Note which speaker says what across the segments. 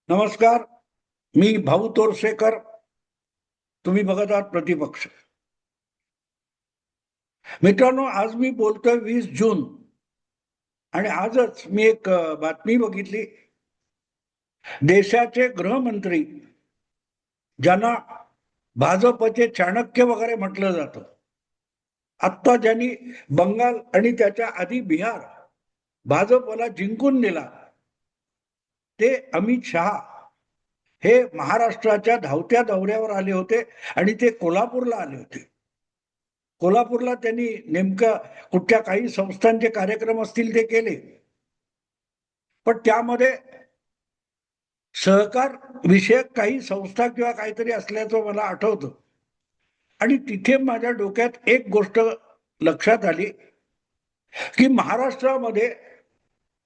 Speaker 1: नमस्कार. मी भाऊ तोरसेकर. तुम्ही बघत आहात प्रतिपक्ष. मित्रांनो, आज मी बोलतोय 20 जून. आणि आजच मी एक बातमी बघितली. देशाचे गृहमंत्री, ज्यांना भाजपचे चाणक्य वगैरे म्हटलं जातं, आत्ता ज्यांनी बंगाल आणि त्याच्या आधी बिहार भाजपला जिंकून दिला, ते अमित शहा हे महाराष्ट्राच्या धावत्या दौऱ्यावर आले होते. आणि ते कोल्हापूरला आले होते. कोल्हापूरला त्यांनी नेमकं कुठच्या काही संस्थांचे कार्यक्रम असतील ते केले, पण त्यामध्ये सहकार विषयक काही संस्था किंवा काहीतरी असल्याचं मला आठवतं. आणि तिथे माझ्या डोक्यात एक गोष्ट लक्षात आली की महाराष्ट्रामध्ये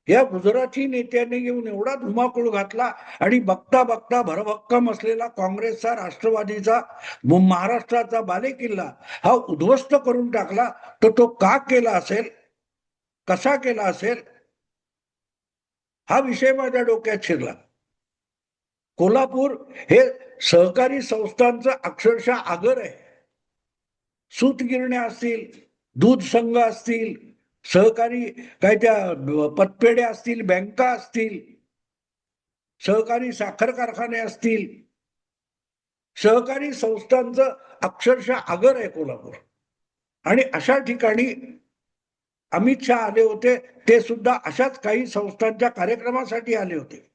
Speaker 1: या गुजराती नेत्याने येऊन एवढा धुमाकूळ घातला आणि बघता बघता भरभक्कम असलेला काँग्रेसचा, राष्ट्रवादीचा, महाराष्ट्राचा बालेकिल्ला हा उद्ध्वस्त करून टाकला. तर तो का केला असेल, कसा केला असेल, हा विषय माझ्या डोक्यात शिरला. कोल्हापूर हे सहकारी संस्थांचं अक्षरशः आगर आहे. सूतगिरण्या असतील, दूध संघ असतील, सहकारी काय त्या पतपेढ्या असतील, बँका असतील, सहकारी साखर कारखाने असतील, सहकारी संस्थांचं अक्षरशः आगर आहे कोल्हापूर. आणि अशा ठिकाणी अमित शहा आले होते. ते सुद्धा अशाच काही संस्थांच्या कार्यक्रमासाठी आले होते.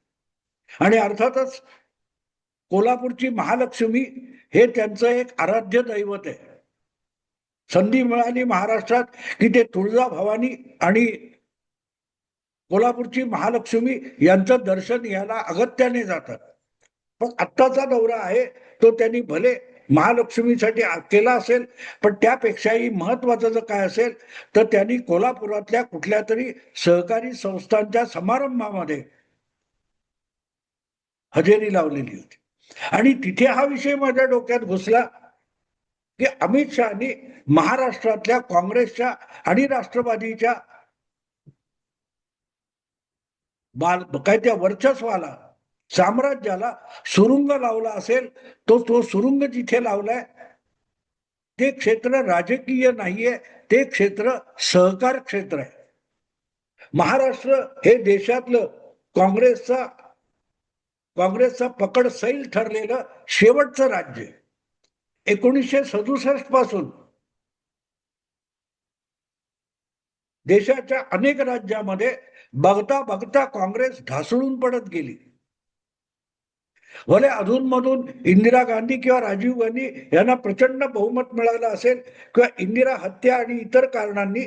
Speaker 1: आणि अर्थातच कोल्हापूरची महालक्ष्मी हे त्यांचं एक आराध्य दैवत आहे. संधी मिळाली महाराष्ट्रात की ते तुळजाभवानी आणि कोल्हापूरची महालक्ष्मी यांचं दर्शन घ्यायला अगत्याने जातात. पण आत्ताचा दौरा आहे तो त्यांनी भले महालक्ष्मीसाठी केला असेल, पण त्यापेक्षाही महत्वाचं जर काय असेल तर त्यांनी कोल्हापुरातल्या कुठल्या तरी सहकारी संस्थांच्या समारंभामध्ये हजेरी लावलेली होती. आणि तिथे हा विषय माझ्या डोक्यात घुसला की अमित शहानी महाराष्ट्रातल्या काँग्रेसच्या आणि राष्ट्रवादीच्या काय त्या वर्चस्वाला, साम्राज्याला सुरुंग लावला असेल. तो सुरुंग जिथे लावलाय ते क्षेत्र राजकीय नाहीये, ते क्षेत्र सहकार क्षेत्र आहे. महाराष्ट्र हे देशातलं काँग्रेसचा पकड सैल ठरलेलं शेवटचं राज्य. 1967 पासून देशाच्या अनेक राज्यामध्ये बघता बघता काँग्रेस ढासळून पडत गेली. भले अधूनमधून इंदिरा गांधी किंवा राजीव गांधी यांना प्रचंड बहुमत मिळालं असेल, किंवा इंदिरा हत्या आणि इतर कारणांनी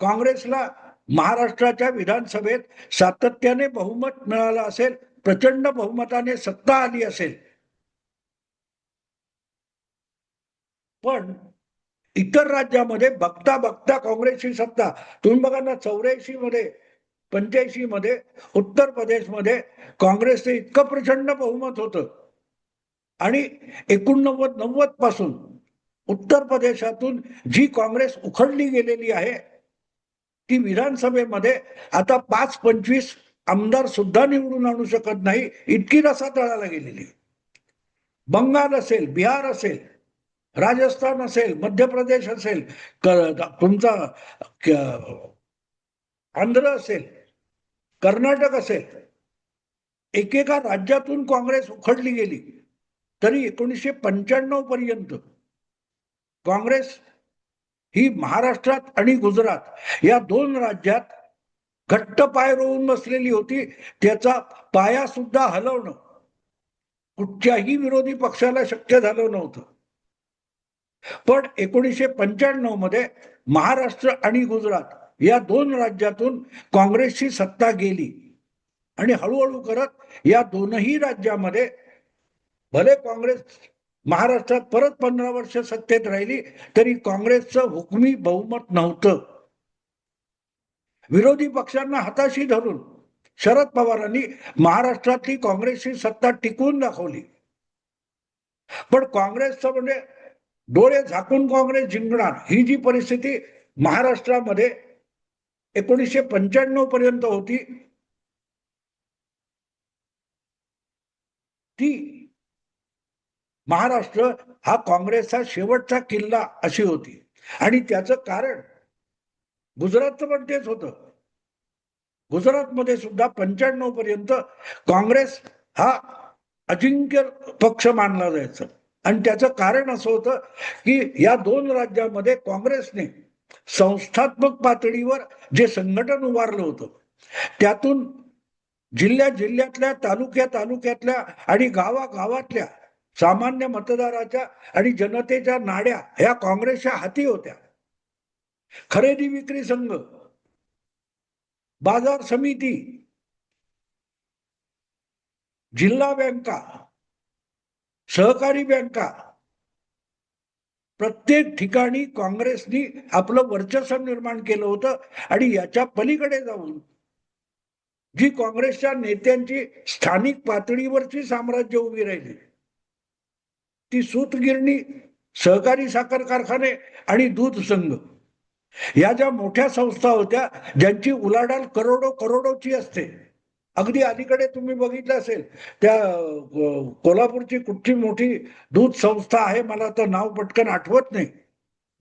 Speaker 1: काँग्रेसला महाराष्ट्राच्या विधानसभेत सातत्याने बहुमत मिळालं असेल, प्रचंड बहुमताने सत्ता आली असेल, पण इतर राज्यामध्ये बघता बघता काँग्रेसची सत्ता, तुम्ही बघा ना, 84 मध्ये, 85 मध्ये उत्तर प्रदेशमध्ये काँग्रेसचं इतकं प्रचंड बहुमत होतं. आणि 89-90 पासून उत्तर प्रदेशातून जी काँग्रेस उखडली गेलेली आहे ती विधानसभेमध्ये आता 5-25 आमदार सुद्धा निवडून आणू शकत नाही, इतकी रसातळाला गेलेली. बंगाल असेल, बिहार असेल, राजस्थान असेल, मध्य प्रदेश असेल, तुमचा आंध्र असेल, कर्नाटक असेल, एकेका राज्यातून काँग्रेस उखडली गेली. तरी 1995 पर्यंत काँग्रेस ही महाराष्ट्रात आणि गुजरात या दोन राज्यात घट्ट पाय रोवून बसलेली होती. त्याचा पाया सुद्धा हलवणं कुठच्याही विरोधी पक्षाला शक्य झालं नव्हतं. पण 1995 मध्ये महाराष्ट्र आणि गुजरात या दोन राज्यातून काँग्रेसची सत्ता गेली. आणि हळूहळू करत या दोनही राज्यामध्ये भले काँग्रेस महाराष्ट्रात परत 15 वर्ष सत्तेत राहिली तरी काँग्रेसचं हुकमी बहुमत नव्हतं. विरोधी पक्षांना हाताशी धरून शरद पवारांनी महाराष्ट्रातली काँग्रेसची सत्ता टिकवून दाखवली. पण काँग्रेसचं म्हणजे डोळे झाकून काँग्रेस जिंकणार ही जी परिस्थिती महाराष्ट्रामध्ये 1995 पर्यंत होती, ती महाराष्ट्र हा काँग्रेसचा शेवटचा किल्ला अशी होती. आणि त्याचं कारण गुजरातचं पण तेच होतं. गुजरातमध्ये सुद्धा 95 पर्यंत काँग्रेस हा अजिंक्य पक्ष मानला जायचा. आणि त्याचं कारण असं होतं की या दोन राज्यामध्ये काँग्रेसने संस्थात्मक पातळीवर जे संघटन उभारलं होतं, त्यातून जिल्ह्यातल्या, तालुक्यातल्या आणि गावागावातल्या सामान्य मतदाराच्या आणि जनतेच्या नाड्या ह्या काँग्रेसच्या हाती होत्या. खरेदी विक्री संघ, बाजार समिती, जिल्हा बँका, सहकारी बँका, प्रत्येक ठिकाणी काँग्रेसनी आपलं वर्चस्व निर्माण केलं होतं. आणि याच्या पलीकडे जाऊन जी काँग्रेसच्या नेत्यांची स्थानिक पातळीवरची साम्राज्य उभी राहिली, ती सूतगिरणी, सहकारी साखर कारखाने आणि दूध संघ, या ज्या मोठ्या संस्था होत्या ज्यांची उलाढाल करोडोची असते. अगदी अलीकडे तुम्ही बघितलं असेल, त्या कोल्हापूरची कुठची मोठी दूध संस्था आहे, मला तर नाव पटकन आठवत नाही,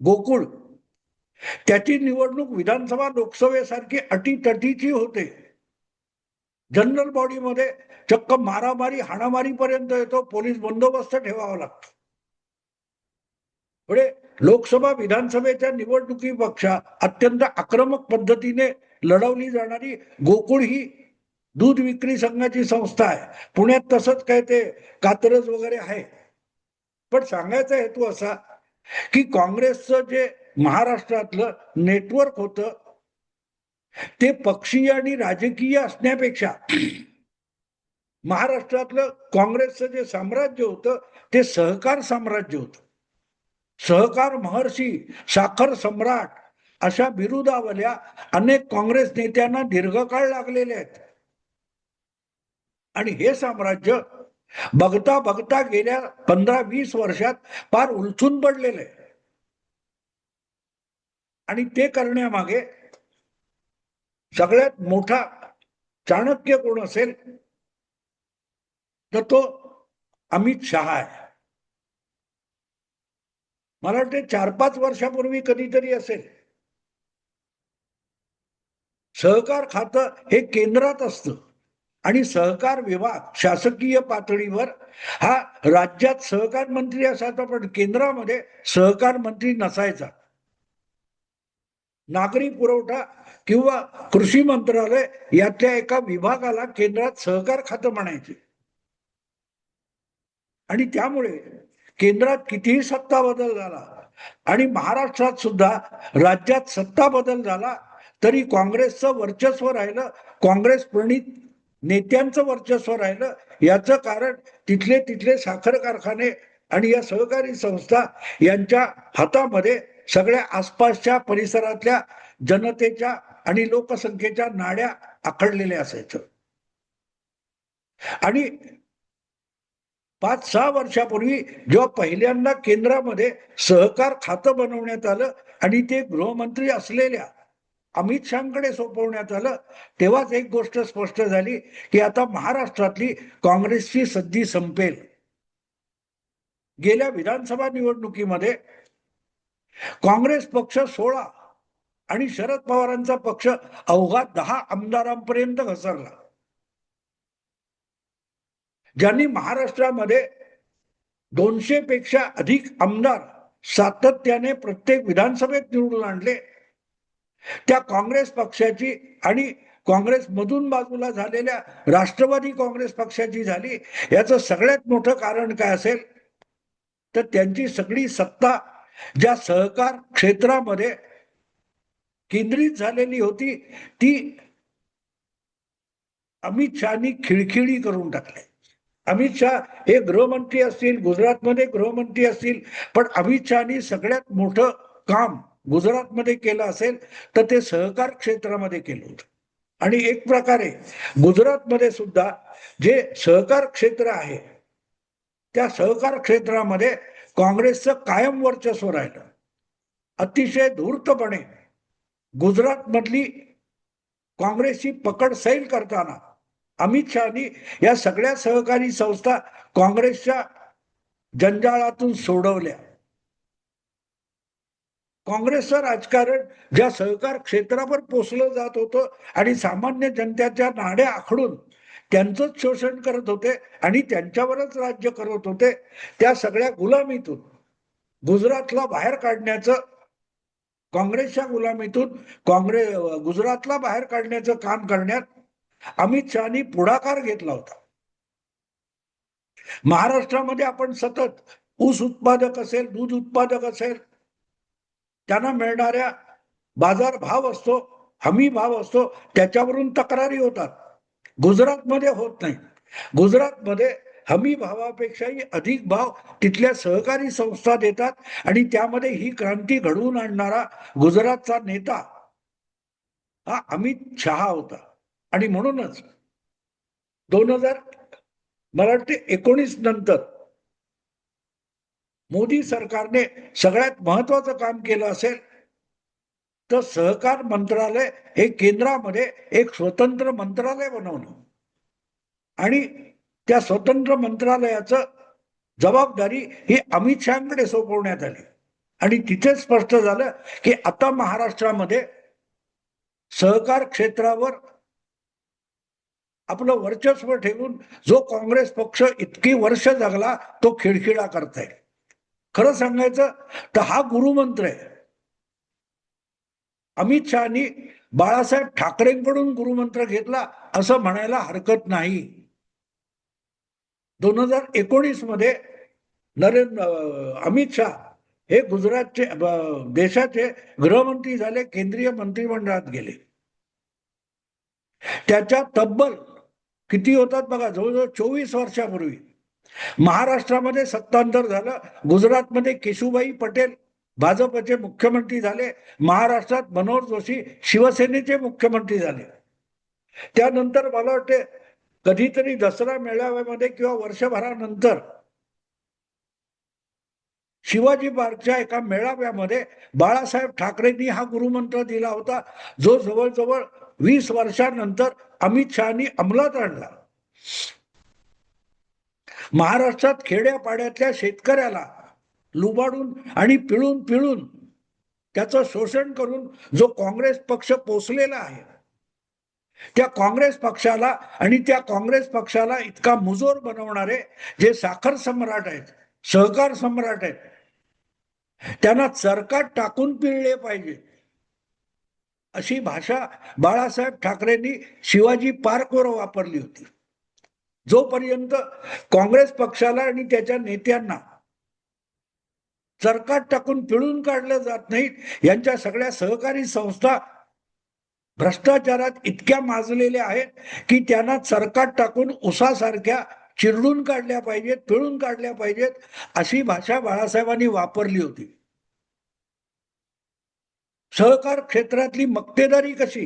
Speaker 1: गोकुळ, त्याची निवडणूक विधानसभा लोकसभेसारखी अटीतटीची होते. जनरल बॉडीमध्ये चक्क मारामारी हाणामारी पर्यंत येतो, पोलीस बंदोबस्त ठेवावा लागतो. पुढे लोकसभा विधानसभेच्या निवडणुकीपेक्षा अत्यंत आक्रमक पद्धतीने लढवली जाणारी गोकुळ ही दूध विक्री संघाची संस्था आहे. पुण्यात तसंच काय ते कात्रज वगैरे आहे. पण सांगायचा हेतू असा की काँग्रेसचं जे महाराष्ट्रातलं नेटवर्क होतं ते पक्षीय आणि राजकीय असण्यापेक्षा महाराष्ट्रातलं काँग्रेसचं जे साम्राज्य होतं ते सहकार साम्राज्य होतं. सहकार महर्षी, साखर सम्राट अशा बिरुदावल्या अनेक काँग्रेस नेत्यांना दीर्घकाळ लागलेल्या आहेत. आणि हे साम्राज्य बघता बघता गेल्या 15-20 वर्षात फार उलथून पडलेलं आहे. आणि ते करण्यामागे सगळ्यात मोठा चाणक्य कोण असेल तर तो अमित शहा आहे. मला वाटते 4-5 वर्षापूर्वी कधीतरी असेल, सहकार खातं हे केंद्रात असतं आणि सहकार विभाग शासकीय पातळीवर हा राज्यात सहकार मंत्री असायचा, पण केंद्रामध्ये सहकार मंत्री नसायचा. नागरी पुरवठा किंवा कृषी मंत्रालय यातल्या एका विभागाला केंद्रात सहकार खातं म्हणायचे. आणि त्यामुळे केंद्रात कितीही सत्ता बदल झाला आणि महाराष्ट्रात सुद्धा राज्यात सत्ता बदल झाला तरी काँग्रेसचं वर्चस्व राहिलं, काँग्रेस प्रणित नेत्यांचं वर्चस्व राहिलं. याचं कारण तिथले साखर कारखाने आणि या सहकारी संस्था यांच्या हातामध्ये सगळ्या आसपासच्या परिसरातल्या जनतेच्या आणि लोकसंख्येच्या नाड्या आखडलेल्या असायचं. आणि 5-6 वर्षापूर्वी जेव्हा पहिल्यांदा केंद्रामध्ये सहकार खातं बनवण्यात आलं आणि ते गृहमंत्री असलेल्या अमित शहाकडे सोपवण्यात आलं, तेव्हाच एक गोष्ट स्पष्ट झाली की आता महाराष्ट्रातली काँग्रेसची सद्दी संपेल. गेल्या विधानसभा निवडणुकीमध्ये काँग्रेस पक्ष 16 आणि शरद पवारांचा पक्ष अवघा 10 आमदारांपर्यंत घसरला. ज्यांनी महाराष्ट्रामध्ये 200 पेक्षा अधिक आमदार सातत्याने प्रत्येक विधानसभेत निवडून आणले, त्या काँग्रेस पक्षाची आणि काँग्रेस मधून बाजूला झालेल्या राष्ट्रवादी काँग्रेस पक्षाची झाली. याचं सगळ्यात मोठं कारण काय असेल तर त्यांची सगळी सत्ता ज्या सहकार क्षेत्रामध्ये केंद्रित झालेली होती ती अमित शहानी खिळखिळी करून टाकली. अमित शहा हे गृहमंत्री असतील, गुजरातमध्ये गृहमंत्री असतील, पण अमित शहानी सगळ्यात मोठं काम गुजरातमध्ये केलं असेल तर ते सहकार क्षेत्रामध्ये केलं होतं. आणि एक प्रकारे गुजरातमध्ये सुद्धा जे सहकार क्षेत्र आहे त्या सहकार क्षेत्रामध्ये काँग्रेसचं कायम वर्चस्व राहिलं. अतिशय धूर्तपणे गुजरात मधली काँग्रेसची पकड सैल करताना अमित शहानी या सगळ्या सहकारी संस्था काँग्रेसच्या जंजाळातून सोडवल्या. काँग्रेसचं राजकारण ज्या सहकार क्षेत्रावर पोचलं जात होतं आणि सामान्य जनतेच्या नाड्या आखडून त्यांचंच शोषण करत होते आणि त्यांच्यावरच राज्य करत होते, त्या सगळ्या गुलामीतून गुजरातला बाहेर काढण्याचं, काँग्रेसच्या गुलामीतून गुजरातला बाहेर काढण्याचं काम करण्यात अमित शहानी पुढाकार घेतला होता. महाराष्ट्रामध्ये आपण सतत ऊस उत्पादक असेल, दूध उत्पादक असेल, त्यांना मिळणाऱ्या बाजार भाव असतो, हमी भाव असतो, त्याच्यावरून तक्रारी होतात. गुजरातमध्ये होत नाही. गुजरातमध्ये हमी भावापेक्षाही अधिक भाव तिथल्या सहकारी संस्था देतात आणि त्यामध्ये ही क्रांती घडवून आणणारा गुजरातचा नेता हा अमित शहा होता. आणि म्हणूनच 2000 मला वाटते 19 नंतर मोदी सरकारने सगळ्यात महत्वाचं काम केलं असेल तर सहकार मंत्रालय हे केंद्रामध्ये एक स्वतंत्र मंत्रालय बनवणं आणि त्या स्वतंत्र मंत्रालयाचं जबाबदारी ही अमित शहाकडे सोपवण्यात आली. आणि तिथे स्पष्ट झालं की आता महाराष्ट्रामध्ये सहकार क्षेत्रावर आपलं वर्चस्व ठेवून जो काँग्रेस पक्ष इतकी वर्ष जगला तो खिळखिळा करताय. खरं सांगायचं तर हा गुरुमंत्र आहे. अमित शहानी बाळासाहेब ठाकरेंकडून गुरुमंत्र घेतला असं म्हणायला हरकत नाही. 2019 मध्ये अमित शहा हे गुजरातचे देशाचे गृहमंत्री झाले, केंद्रीय मंत्रिमंडळात गेले. त्याच्या तब्बल किती होतात बघा, जवळजवळ 24 वर्षापूर्वी महाराष्ट्रामध्ये सत्तांतर झालं. गुजरातमध्ये केशुभाई पटेल भाजपचे मुख्यमंत्री झाले. महाराष्ट्रात मनोहर जोशी शिवसेनेचे मुख्यमंत्री झाले. त्यानंतर मला वाटते कधीतरी दसरा मेळाव्यामध्ये किंवा वर्षभरानंतर शिवाजी पार्कच्या एका मेळाव्यामध्ये बाळासाहेब ठाकरेंनी हा गुरुमंत्र दिला होता, जो जवळजवळ 20 वर्षांनंतर अमित शहानी अंमलात आणला. महाराष्ट्रात खेड्यापाड्यातल्या शेतकऱ्याला लुबाडून आणि पिळून पिळून त्याचं शोषण करून जो काँग्रेस पक्ष पोचलेला आहे, त्या काँग्रेस पक्षाला आणि त्या काँग्रेस पक्षाला इतका मुजोर बनवणारे जे साखर सम्राट आहेत, सहकार सम्राट आहेत, त्यांना चरकात टाकून पिळले पाहिजे अशी भाषा बाळासाहेब ठाकरेंनी शिवाजी पार्कवर वापरली होती. जोपर्यंत काँग्रेस पक्षाला आणि त्याच्या नेत्यांना चरकात टाकून पिळून काढलं जात नाही, यांच्या सगळ्या सहकारी संस्था भ्रष्टाचारात इतक्या माजलेल्या आहेत की त्यांना चरकात टाकून उसासारख्या चिरडून काढल्या पाहिजेत, पिळून काढल्या पाहिजेत, अशी भाषा बाळासाहेबांनी वापरली होती. सहकार क्षेत्रातली मक्तेदारी कशी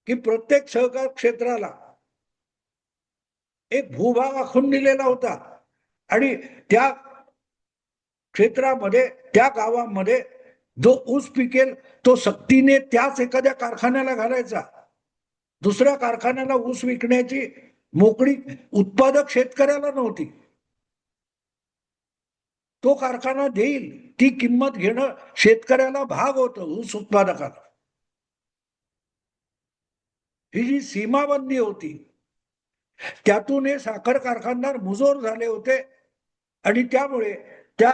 Speaker 1: की प्रत्येक सहकार क्षेत्राला एक भूभाग आखून दिलेला होता आणि त्या क्षेत्रामध्ये, त्या गावामध्ये जो ऊस पिकेल तो सक्तीने त्याच एखाद्या कारखान्याला घालायचा. दुसऱ्या कारखान्याला ऊस विकण्याची मोकळी उत्पादक शेतकऱ्याला नव्हती. तो कारखाना देईल ती किंमत घेणं शेतकऱ्याला भाग होतं, ऊस उत्पादकाला. ही जी सीमाबंदी होती त्यातून हे साखर कारखानदार मुजोर झाले होते आणि त्यामुळे त्या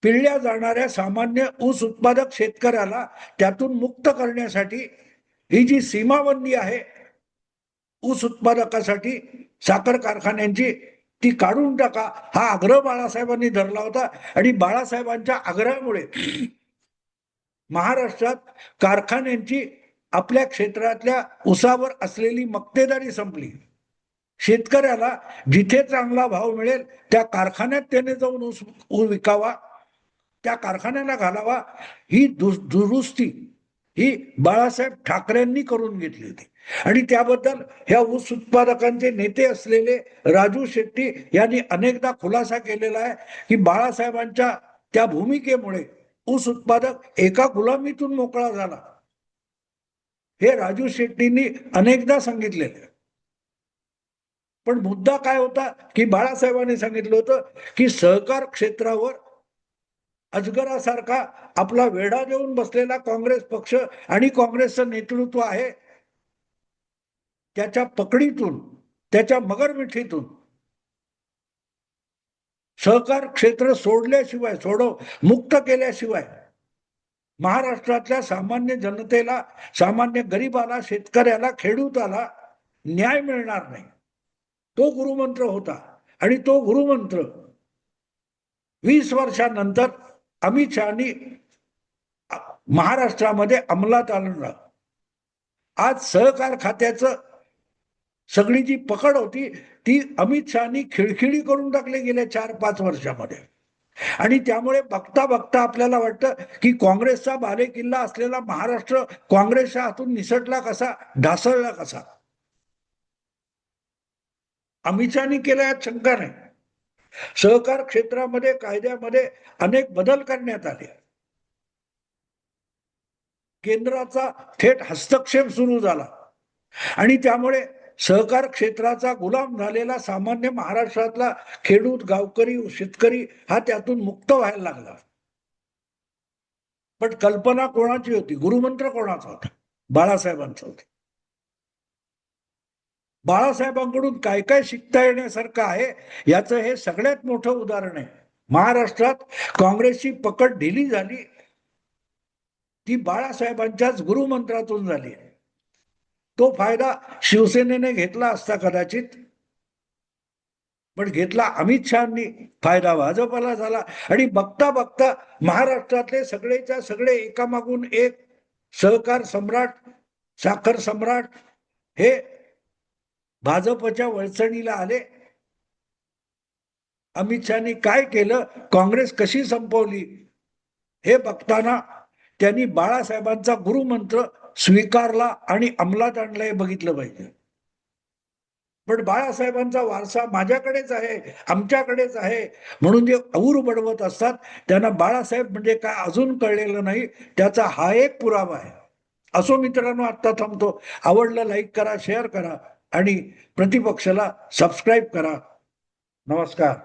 Speaker 1: पिळल्या जाणाऱ्या सामान्य ऊस उत्पादक शेतकऱ्याला त्यातून मुक्त करण्यासाठी ही जी सीमाबंदी आहे ऊस उत्पादकासाठी साखर कारखान्यांची, ती काढून टाका, हा आग्रह बाळासाहेबांनी धरला होता. आणि बाळासाहेबांच्या आग्रहामुळे महाराष्ट्रात कारखान्यांची आपल्या क्षेत्रातल्या ऊसावर असलेली मक्तेदारी संपली. शेतकऱ्याला जिथे चांगला भाव मिळेल त्या कारखान्यात त्याने जाऊन ऊस विकावा, त्या कारखान्याला घालावा. ही दुरुस्ती ही बाळासाहेब ठाकरेंनी करून घेतली होती. आणि त्याबद्दल ह्या ऊस उत्पादकांचे नेते असलेले राजू शेट्टी यांनी अनेकदा खुलासा केलेला आहे की बाळासाहेबांच्या त्या भूमिकेमुळे ऊस उत्पादक एका गुलामीतून मोकळा झाला. हे राजू शेट्टींनी अनेकदा सांगितलेले. पण मुद्दा काय होता की बाळासाहेबांनी सांगितलं होतं की सहकार क्षेत्रावर अजगरासारखा आपला वेढा देऊन बसलेला काँग्रेस पक्ष आणि काँग्रेसचं नेतृत्व आहे, त्याच्या पकडीतून, त्याच्या मगरमिठीतून सहकार क्षेत्र सोडल्याशिवाय, मुक्त केल्याशिवाय महाराष्ट्रातल्या सामान्य जनतेला, सामान्य गरीबाला, शेतकऱ्याला, खेडूताला न्याय मिळणार नाही. तो गुरुमंत्र होता. आणि तो गुरुमंत्र 20 वर्षानंतर अमित शहानी महाराष्ट्रामध्ये अंमलात आणलं. आज सहकार खात्याचं सगळी जी पकड होती ती अमित शहानी खिळखिळी करून टाकली गेल्या 4-5 वर्षामध्ये. आणि त्यामुळे बघता बघता आपल्याला वाटतं की काँग्रेसचा बालेकिल्ला असलेला महाराष्ट्र काँग्रेसच्या हातून निसटला कसा, ढासळला कसा. अमित शहानी केला यात शंका नाही. सहकार क्षेत्रामध्ये कायद्यामध्ये अनेक बदल करण्यात आले. केंद्राचा थेट हस्तक्षेप सुरू झाला आणि त्यामुळे सहकार क्षेत्राचा गुलाम झालेला सामान्य महाराष्ट्रातला खेडूत, गावकरी, शेतकरी हा त्यातून मुक्त व्हायला लागला. पण कल्पना कोणाची होती, गुरुमंत्र कोणाचा होता? बाळासाहेबांचा होता. बाळासाहेबांकडून काय काय शिकता येण्यासारखं आहे याचं हे सगळ्यात मोठं उदाहरण आहे. महाराष्ट्रात काँग्रेसची पकड ढिली झाली ती बाळासाहेबांच्याच गुरुमंत्रातून झाली. तो फायदा शिवसेनेने घेतला असता कदाचित, पण घेतला अमित शहानी, फायदा भाजपला झाला. आणि बघता बघता महाराष्ट्रातले सगळेच्या सगळे एकामागून एक सहकार सम्राट, साखर सम्राट हे भाजपच्या वळचणीला आले. अमित शहानी काय केलं, काँग्रेस कशी संपवली हे बघताना त्यांनी बाळासाहेबांचा गुरुमंत्र स्वीकारला आणि अंमलात आणला हे बघितलं पाहिजे. पण बाळासाहेबांचा वारसा माझ्याकडेच आहे, आमच्याकडेच आहे म्हणून जे और बडवत असतात त्यांना बाळासाहेब म्हणजे काय अजून कळलेलं नाही, त्याचा हा एक पुरावा आहे. असो मित्रांनो, आता थांबतो. आवडलं लाईक करा, शेअर करा आणि प्रतिपक्षाला सबस्क्राईब करा. नमस्कार.